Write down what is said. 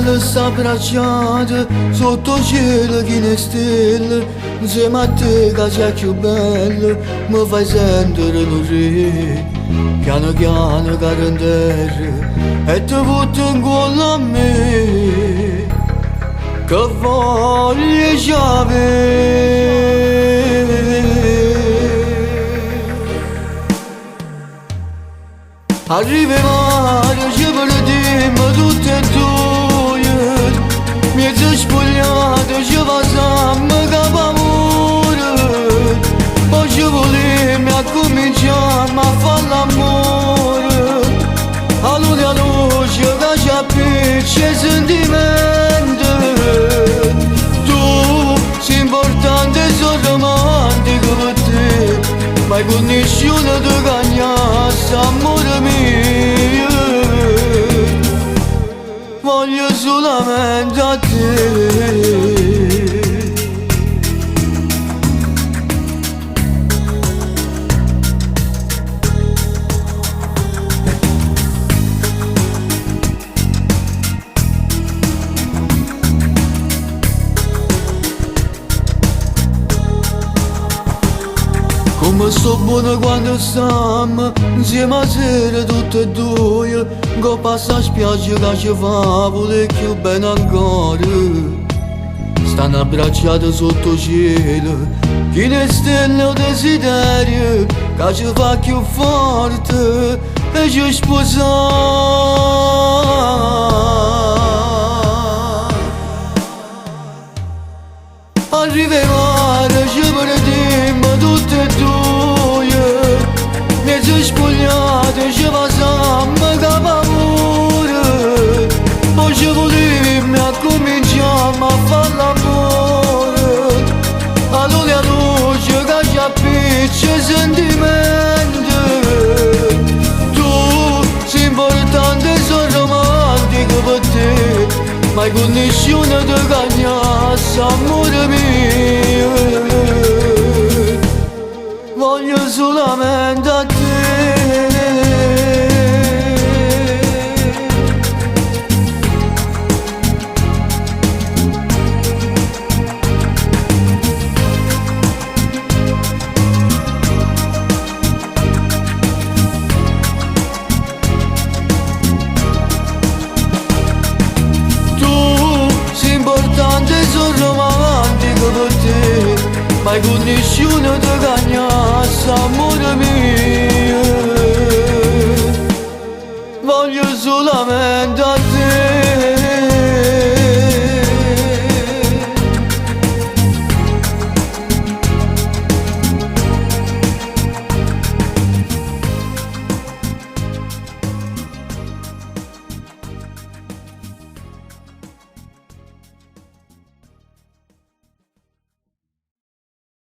quando sta abbracciata sotto cielo che ne stelle, insieme a te che sei più bello, mi fai sentire un re. Piano piano caro in terra e ti butto in cuore a me, che voglio avere. Arriverà, ci perdiamo tutte e due, mezzo spogliato ci passiamo capo amore, poi ci vogliamo a cominciamo a fare l'amore, a luce che ci appiccia i sentimenti, tu sei importante e sono romantico per te, ma con nessuno ti cagnasse, amore mio, voglio solamente a te. Come sto buono quando stiamo insieme a sera tutte e due, che passa a spiaggia che ci fa voler più bene ancora. Stanno abbracciati sotto cielo, chi ne stelle o desiderio, che ci fa più forte e ci sposare. Arriverà, ci perdiamo tutte e due, mezzo spogliate ci passiamo capo amore, poi ci vogliamo a cominciamo a fare l'amore, a luce che ci appiccia i sentimenti, tu sei importante e sono romantico per te, ma con nessuno ti cagnasse, amore mio, voglio solamente a te. Sono romantico per te, ma con nessuno ti cagnasse, amore mio, voglio solamente a te.